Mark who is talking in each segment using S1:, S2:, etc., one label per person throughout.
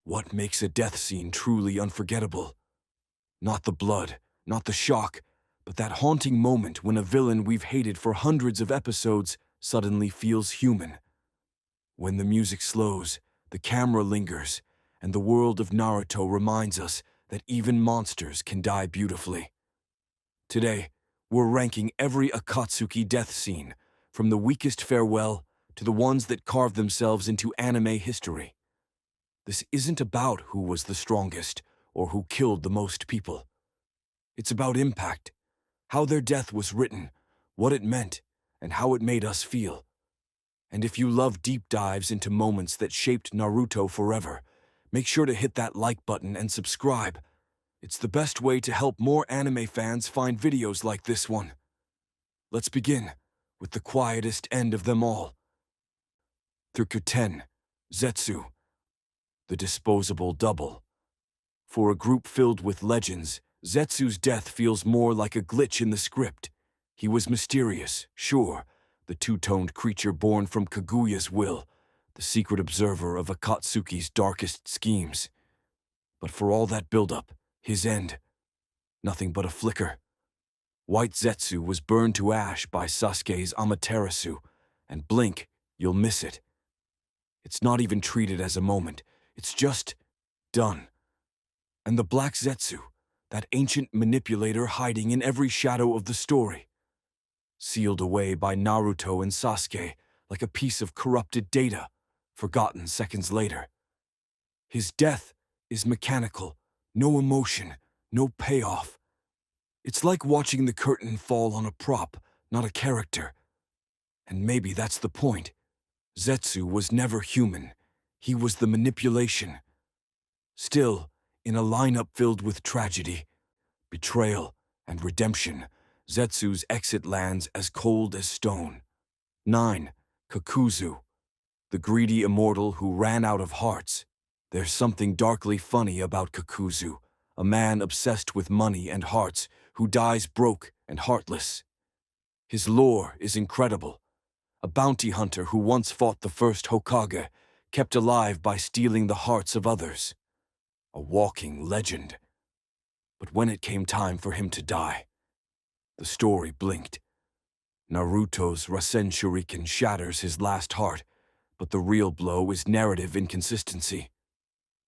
S1: What makes a death scene truly unforgettable? Not the blood, not the shock, but that haunting moment when a villain we've hated for hundreds of episodes suddenly feels human. When the music slows, the camera lingers, and the world of Naruto reminds us that even monsters can die beautifully. Today, we're ranking every Akatsuki death scene, from the weakest farewell to the ones that carved themselves into anime history. This isn't about who was the strongest or who killed the most people. It's about impact, how their death was written, what it meant, and how it made us feel. And if you love deep dives into moments that shaped Naruto forever, make sure to hit that like button and subscribe. It's the best way to help more anime fans find videos like this one. Let's begin with the quietest end of them all. Through 10, Zetsu, the disposable double. For a group filled with legends, Zetsu's death feels more like a glitch in the script. He was mysterious, sure, the two-toned creature born from Kaguya's will, the secret observer of Akatsuki's darkest schemes. But for all that buildup, his end, nothing but a flicker. White Zetsu was burned to ash by Sasuke's Amaterasu, and blink, you'll miss it. It's not even treated as a moment, it's just done. And the Black Zetsu, that ancient manipulator hiding in every shadow of the story, sealed away by Naruto and Sasuke like a piece of corrupted data, forgotten seconds later. His death is mechanical, no emotion, no payoff. It's like watching the curtain fall on a prop, not a character. And maybe that's the point. Zetsu was never human. He was the manipulation. Still, in a lineup filled with tragedy, betrayal, and redemption, Zetsu's exit lands as cold as stone. 9. Kakuzu, the greedy immortal who ran out of hearts. There's something darkly funny about Kakuzu, a man obsessed with money and hearts who dies broke and heartless. His lore is incredible. A bounty hunter who once fought the first Hokage, kept alive by stealing the hearts of others. A walking legend. But when it came time for him to die, the story blinked. Naruto's Rasen Shuriken shatters his last heart, but the real blow is narrative inconsistency.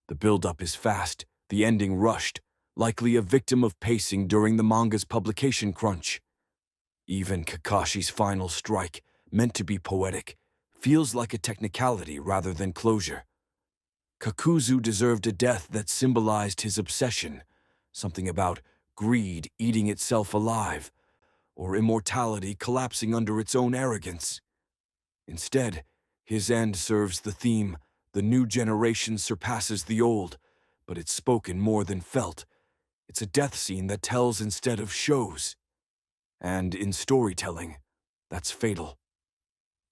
S1: The build-up is fast, the ending rushed, likely a victim of pacing during the manga's publication crunch. Even Kakashi's final strike, meant to be poetic, feels like a technicality rather than closure. Kakuzu deserved a death that symbolized his obsession, something about greed eating itself alive, or immortality collapsing under its own arrogance. Instead, his end serves the theme, the new generation surpasses the old, but it's spoken more than felt. It's a death scene that tells instead of shows. And in storytelling, that's fatal.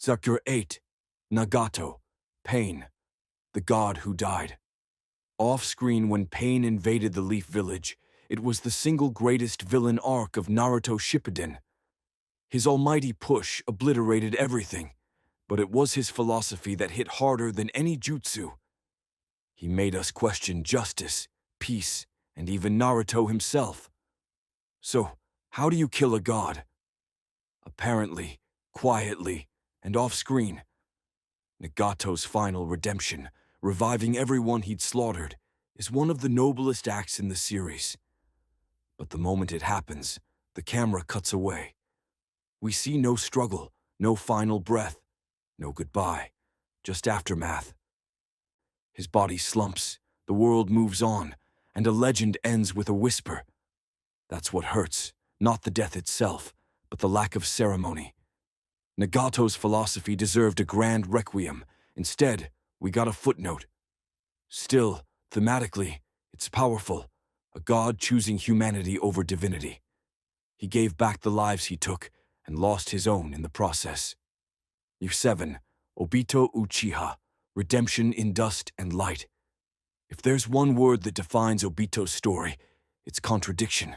S1: Chapter 8, Nagato, Pain, the god who died. Off-screen when Pain invaded the Leaf Village, it was the single greatest villain arc of Naruto Shippuden. His almighty push obliterated everything, but it was his philosophy that hit harder than any jutsu. He made us question justice, peace, and even Naruto himself. So, how do you kill a god? Apparently, quietly, and off-screen. Nagato's final redemption, reviving everyone he'd slaughtered, is one of the noblest acts in the series. But the moment it happens, the camera cuts away. We see no struggle, no final breath, no goodbye, just aftermath. His body slumps, the world moves on, and a legend ends with a whisper. That's what hurts, not the death itself, but the lack of ceremony. Nagato's philosophy deserved a grand requiem. Instead, we got a footnote. Still, thematically, it's powerful, a god choosing humanity over divinity. He gave back the lives he took and lost his own in the process. 7. Obito Uchiha, Redemption in Dust and Light. If there's one word that defines Obito's story, it's contradiction.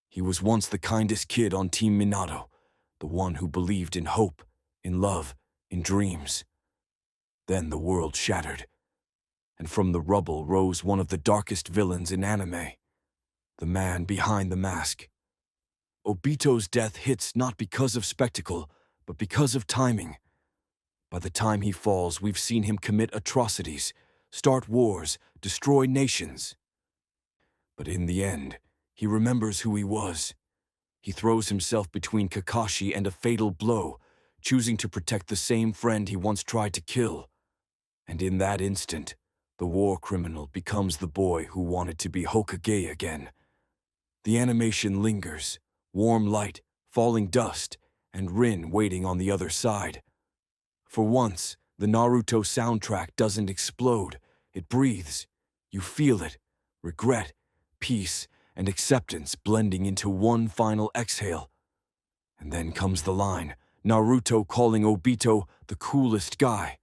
S1: He was once the kindest kid on Team Minato, the one who believed in hope, in love, in dreams. Then the world shattered. and from the rubble rose one of the darkest villains in anime, the man behind the mask. Obito's death hits not because of spectacle, but because of timing. By the time he falls, we've seen him commit atrocities, start wars, destroy nations. But in the end, he remembers who he was. He throws himself between Kakashi and a fatal blow, choosing to protect the same friend he once tried to kill. And in that instant, the war criminal becomes the boy who wanted to be Hokage again. The animation lingers, warm light, falling dust, and Rin waiting on the other side. For once, the Naruto soundtrack doesn't explode, it breathes. You feel it, regret, peace, and acceptance blending into one final exhale. And then comes the line, Naruto calling Obito the coolest guy.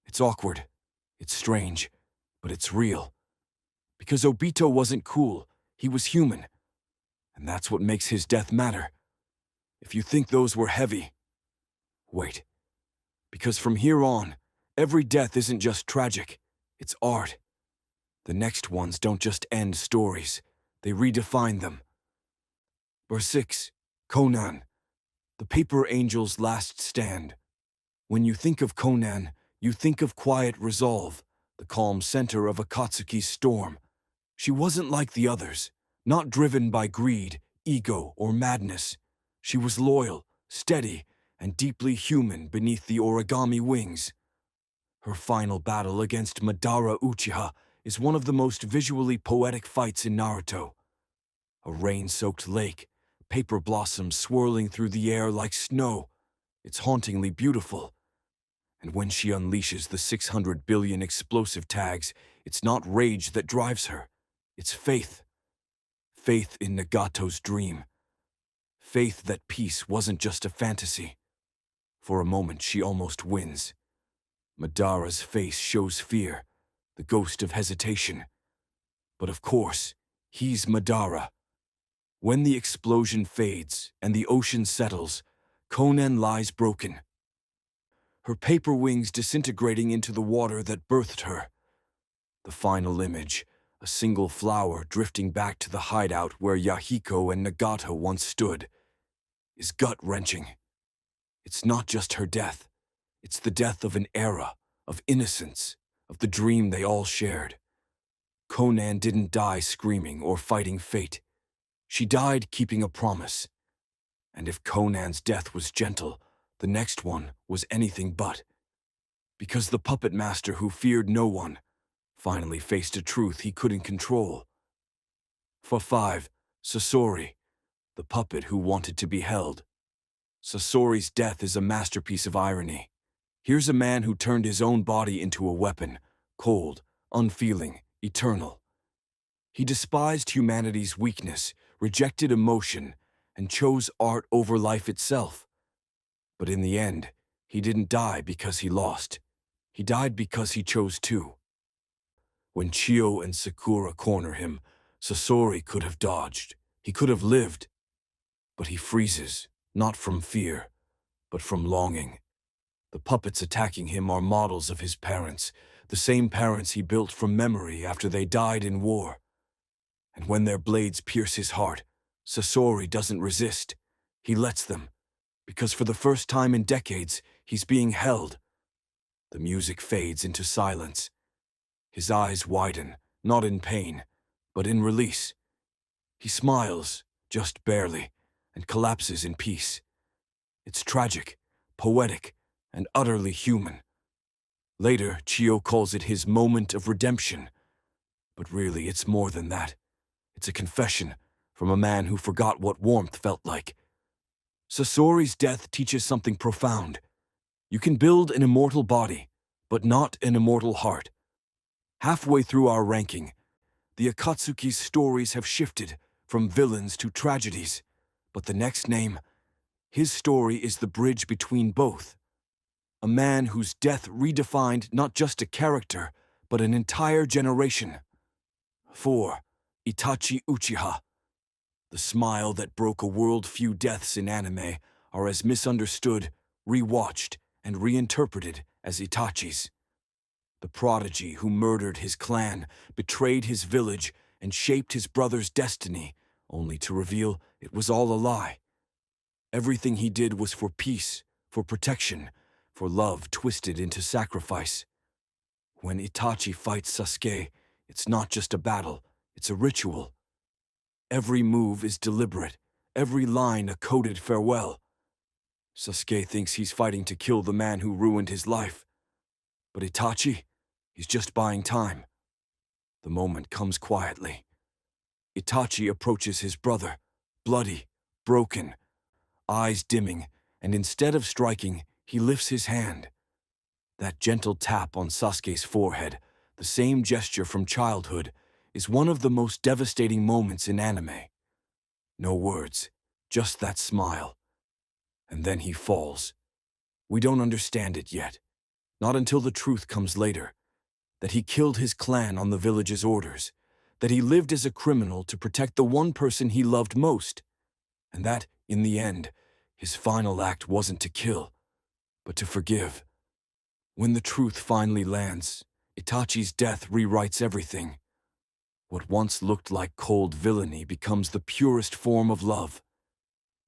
S1: It's awkward, it's strange, but it's real. Because Obito wasn't cool, he was human. And that's what makes his death matter. If you think those were heavy, wait. Because from here on, every death isn't just tragic, it's art. The next ones don't just end stories, they redefine them. Verse 6, Conan, the paper angel's last stand. When you think of Conan, you think of quiet resolve, the calm center of Akatsuki's storm. She wasn't like the others, not driven by greed, ego, or madness. She was loyal, steady, and deeply human beneath the origami wings. Her final battle against Madara Uchiha is one of the most visually poetic fights in Naruto. A rain-soaked lake, paper blossoms swirling through the air like snow. It's hauntingly beautiful. And when she unleashes the 600 billion explosive tags, it's not rage that drives her. It's faith. Faith in Nagato's dream. Faith that peace wasn't just a fantasy. For a moment, she almost wins. Madara's face shows fear, the ghost of hesitation. But of course, he's Madara. When the explosion fades and the ocean settles, Conan lies broken. Her paper wings disintegrating into the water that birthed her. The final image, a single flower drifting back to the hideout where Yahiko and Nagato once stood, is gut-wrenching. It's not just her death. It's the death of an era, of innocence, of the dream they all shared. Conan didn't die screaming or fighting fate. She died keeping a promise. And if Conan's death was gentle, the next one was anything but. Because the puppet master who feared no one finally faced a truth he couldn't control. For 5, Sasori, the puppet who wanted to be held. Sasori's death is a masterpiece of irony. Here's a man who turned his own body into a weapon, cold, unfeeling, eternal. He despised humanity's weakness, rejected emotion, and chose art over life itself. But in the end, he didn't die because he lost. He died because he chose to. When Chio and Sakura corner him, Sasori could have dodged. He could have lived. But he freezes, not from fear, but from longing. The puppets attacking him are models of his parents, the same parents he built from memory after they died in war. And when their blades pierce his heart, Sasori doesn't resist. He lets them, because for the first time in decades, he's being held. The music fades into silence. His eyes widen, not in pain, but in release. He smiles, just barely, and collapses in peace. It's tragic, poetic, and utterly human. Later, Chio calls it his moment of redemption. But really, it's more than that. It's a confession from a man who forgot what warmth felt like. Sasori's death teaches something profound. You can build an immortal body, but not an immortal heart. Halfway through our ranking, the Akatsuki's stories have shifted from villains to tragedies. But the next name, his story is the bridge between both. A man whose death redefined not just a character, but an entire generation. 4. Itachi Uchiha. The smile that broke a world. Few deaths in anime are as misunderstood, rewatched, and reinterpreted as Itachi's. The prodigy who murdered his clan, betrayed his village, and shaped his brother's destiny, only to reveal it was all a lie. Everything he did was for peace, for protection, for love twisted into sacrifice. When Itachi fights Sasuke, it's not just a battle, it's a ritual. Every move is deliberate, every line a coded farewell. Sasuke thinks he's fighting to kill the man who ruined his life. But Itachi, he's just buying time. The moment comes quietly. Itachi approaches his brother, bloody, broken, eyes dimming, and instead of striking, he lifts his hand. That gentle tap on Sasuke's forehead, the same gesture from childhood, is one of the most devastating moments in anime. No words, just that smile. And then he falls. We don't understand it yet, not until the truth comes later, that he killed his clan on the village's orders, that he lived as a criminal to protect the one person he loved most, and that, in the end, his final act wasn't to kill, but to forgive. When the truth finally lands, Itachi's death rewrites everything. What once looked like cold villainy becomes the purest form of love.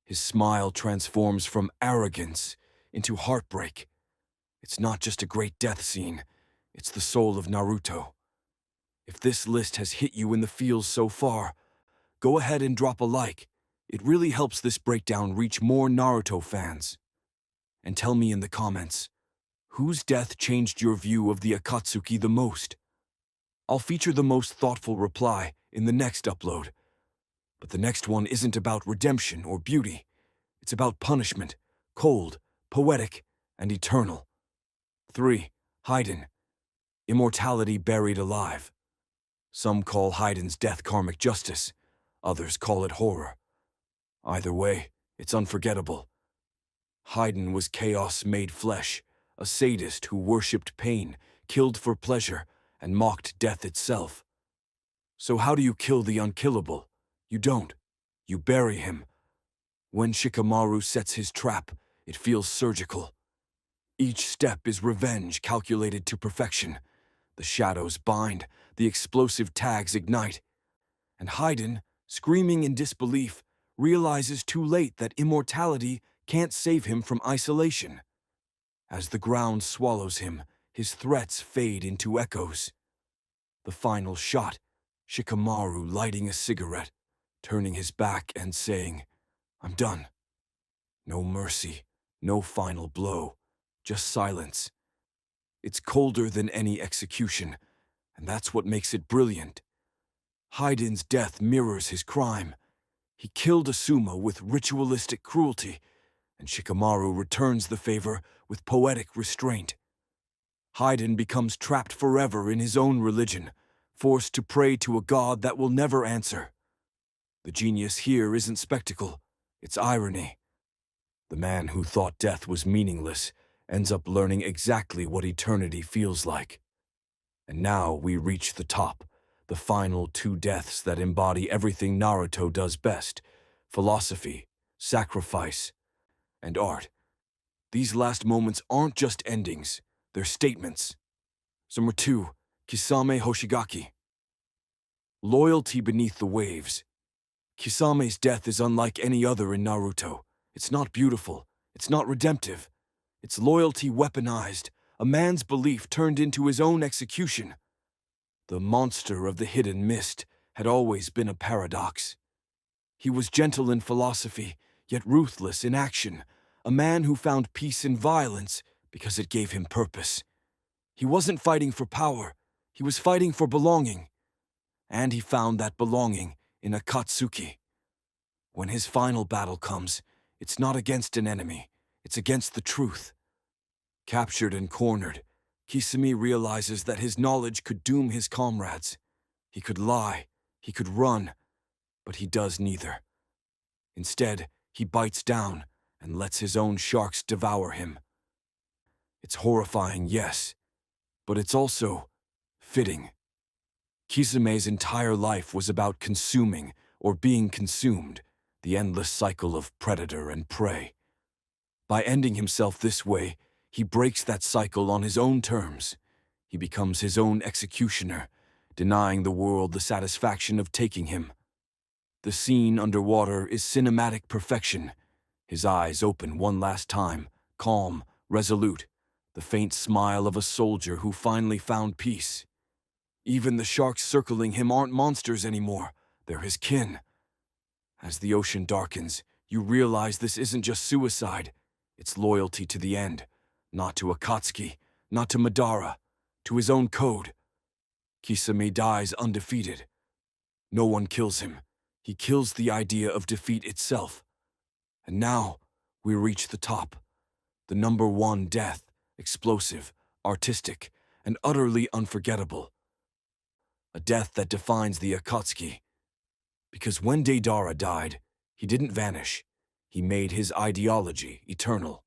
S1: His smile transforms from arrogance into heartbreak. It's not just a great death scene, it's the soul of Naruto. If this list has hit you in the feels so far, go ahead and drop a like. It really helps this breakdown reach more Naruto fans. And tell me in the comments, whose death changed your view of the Akatsuki the most? I'll feature the most thoughtful reply in the next upload. But the next one isn't about redemption or beauty. It's about punishment, cold, poetic, and eternal. 3. Haiden. Immortality buried alive. Some call Haiden's death karmic justice. Others call it horror. Either way, it's unforgettable. Haiden was chaos made flesh, a sadist who worshipped pain, killed for pleasure, and mocked death itself. So how do you kill the unkillable? You don't. You bury him. When Shikamaru sets his trap, it feels surgical. Each step is revenge calculated to perfection. The shadows bind, the explosive tags ignite. And Haiden, screaming in disbelief, realizes too late that immortality can't save him from isolation. As the ground swallows him, his threats fade into echoes. The final shot, Shikamaru lighting a cigarette, turning his back and saying, "I'm done." No mercy, no final blow, just silence. It's colder than any execution, and that's what makes it brilliant. Haiden's death mirrors his crime. He killed Asuma with ritualistic cruelty, and Shikamaru returns the favor with poetic restraint. Haiden becomes trapped forever in his own religion, forced to pray to a god that will never answer. The genius here isn't spectacle, it's irony. The man who thought death was meaningless ends up learning exactly what eternity feels like. And now we reach the top, the final 2 deaths that embody everything Naruto does best: philosophy, sacrifice, and art. These last moments aren't just endings, they're statements. Number 2, Kisame Hoshigaki. Loyalty beneath the waves. Kisame's death is unlike any other in Naruto. It's not beautiful, it's not redemptive. It's loyalty weaponized, a man's belief turned into his own execution. The monster of the hidden mist had always been a paradox. He was gentle in philosophy, yet ruthless in action, a man who found peace in violence because it gave him purpose. He wasn't fighting for power, he was fighting for belonging. And he found that belonging in Akatsuki. When his final battle comes, it's not against an enemy, it's against the truth. Captured and cornered, Kisame realizes that his knowledge could doom his comrades. He could lie, he could run, but he does neither. Instead, he bites down and lets his own sharks devour him. It's horrifying, yes, but it's also fitting. Kisame's entire life was about consuming or being consumed, the endless cycle of predator and prey. By ending himself this way, he breaks that cycle on his own terms. He becomes his own executioner, denying the world the satisfaction of taking him. The scene underwater is cinematic perfection. His eyes open one last time, calm, resolute, the faint smile of a soldier who finally found peace. Even the sharks circling him aren't monsters anymore, they're his kin. As the ocean darkens, you realize this isn't just suicide, it's loyalty to the end, not to Akatsuki, not to Madara, to his own code. Kisame dies undefeated. No one kills him. He kills the idea of defeat itself. And now, we reach the top. The number one death, explosive, artistic, and utterly unforgettable. A death that defines the Akatsuki. Because when Deidara died, he didn't vanish. He made his ideology eternal.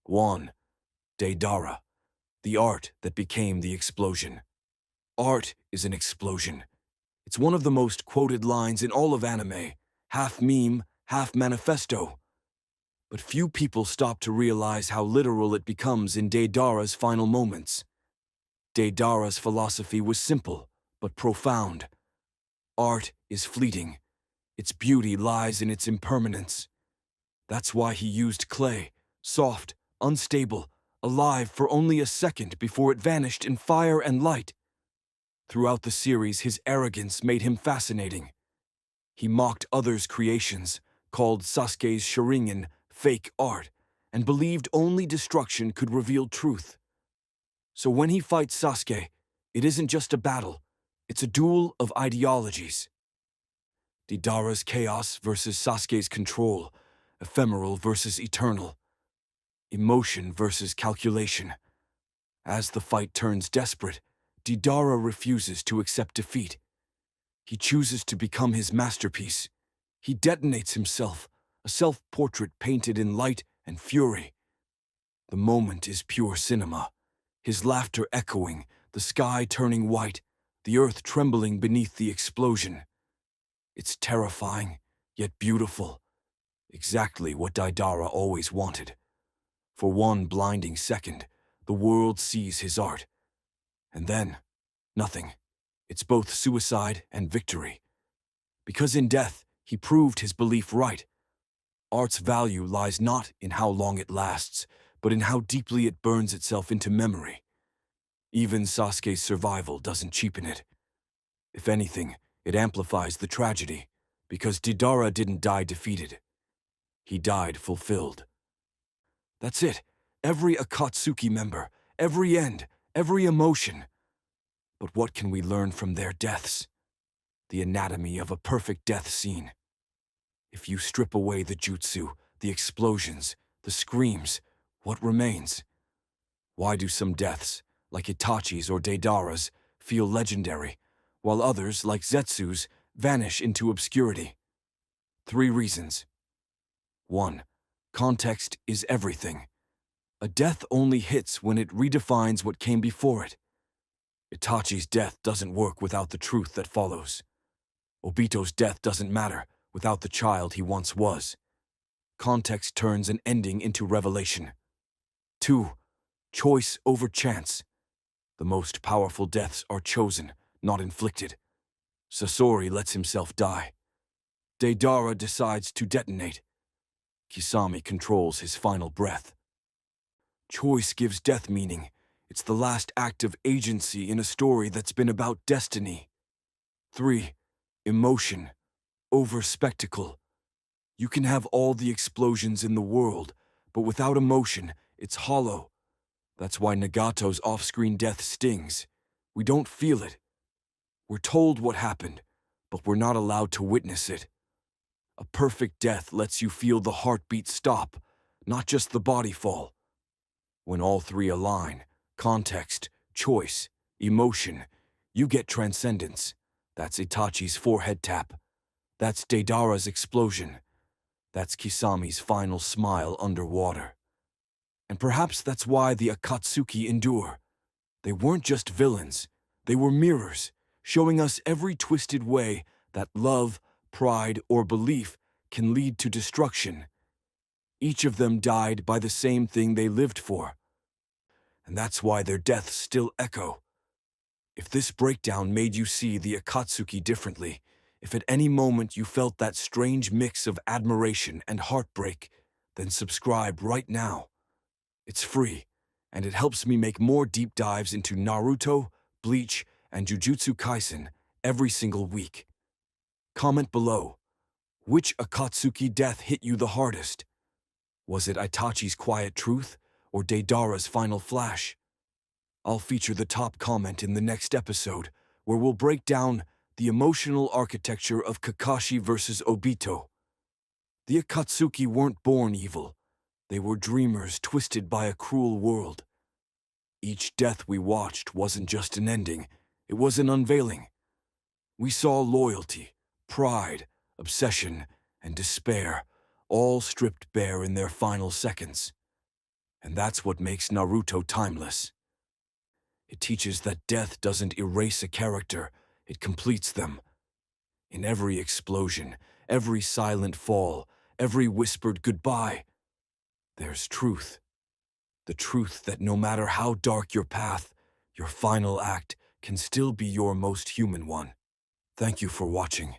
S1: 1. Deidara, the art that became the explosion. Art is an explosion. It's one of the most quoted lines in all of anime, half meme, half manifesto. But few people stop to realize how literal it becomes in Deidara's final moments. Deidara's philosophy was simple, but profound. Art is fleeting. Its beauty lies in its impermanence. That's why he used clay, soft, unstable, alive for only a second before it vanished in fire and light. Throughout the series, his arrogance made him fascinating. He mocked others' creations, called Sasuke's Sharingan fake art, and believed only destruction could reveal truth. So when he fights Sasuke, it isn't just a battle, it's a duel of ideologies. Deidara's chaos versus Sasuke's control, ephemeral versus eternal, emotion versus calculation. As the fight turns desperate, Deidara refuses to accept defeat. He chooses to become his masterpiece. He detonates himself, a self-portrait painted in light and fury. The moment is pure cinema, his laughter echoing, the sky turning white, the earth trembling beneath the explosion. It's terrifying, yet beautiful. Exactly what Deidara always wanted. For one blinding second, the world sees his art. And then, nothing. It's both suicide and victory. Because in death, he proved his belief right. Art's value lies not in how long it lasts, but in how deeply it burns itself into memory. Even Sasuke's survival doesn't cheapen it. If anything, it amplifies the tragedy, because Deidara didn't die defeated. He died fulfilled. That's it. Every Akatsuki member, every end, every emotion. But what can we learn from their deaths? The anatomy of a perfect death scene. If you strip away the jutsu, the explosions, the screams, what remains? Why do some deaths, like Itachi's or Deidara's, feel legendary, while others, like Zetsu's, vanish into obscurity? 3 reasons. 1. Context is everything. A death only hits when it redefines what came before it. Itachi's death doesn't work without the truth that follows. Obito's death doesn't matter without the child he once was. Context turns an ending into revelation. 2. Choice over chance. The most powerful deaths are chosen, not inflicted. Sasori lets himself die. Deidara decides to detonate. Kisame controls his final breath. Choice gives death meaning. It's the last act of agency in a story that's been about destiny. 3. Emotion over spectacle. You can have all the explosions in the world, but without emotion, it's hollow. That's why Nagato's off-screen death stings. We don't feel it. We're told what happened, but we're not allowed to witness it. A perfect death lets you feel the heartbeat stop, not just the body fall. When all 3 align, context, choice, emotion, you get transcendence. That's Itachi's forehead tap. That's Deidara's explosion. That's Kisame's final smile underwater. And perhaps that's why the Akatsuki endure. They weren't just villains. They were mirrors, showing us every twisted way that love, pride, or belief can lead to destruction. Each of them died by the same thing they lived for. and that's why their deaths still echo. If this breakdown made you see the Akatsuki differently, if at any moment you felt that strange mix of admiration and heartbreak, then subscribe right now. It's free, and it helps me make more deep dives into Naruto, Bleach, and Jujutsu Kaisen every single week. Comment below. Which Akatsuki death hit you the hardest? Was it Itachi's quiet truth, or Deidara's final flash? I'll feature the top comment in the next episode, where we'll break down the emotional architecture of Kakashi versus Obito. The Akatsuki weren't born evil. They were dreamers twisted by a cruel world. Each death we watched wasn't just an ending, it was an unveiling. We saw loyalty, pride, obsession, and despair, all stripped bare in their final seconds. And that's what makes Naruto timeless. It teaches that death doesn't erase a character, it completes them. In every explosion, every silent fall, every whispered goodbye, there's truth. The truth that no matter how dark your path, your final act can still be your most human one. Thank you for watching.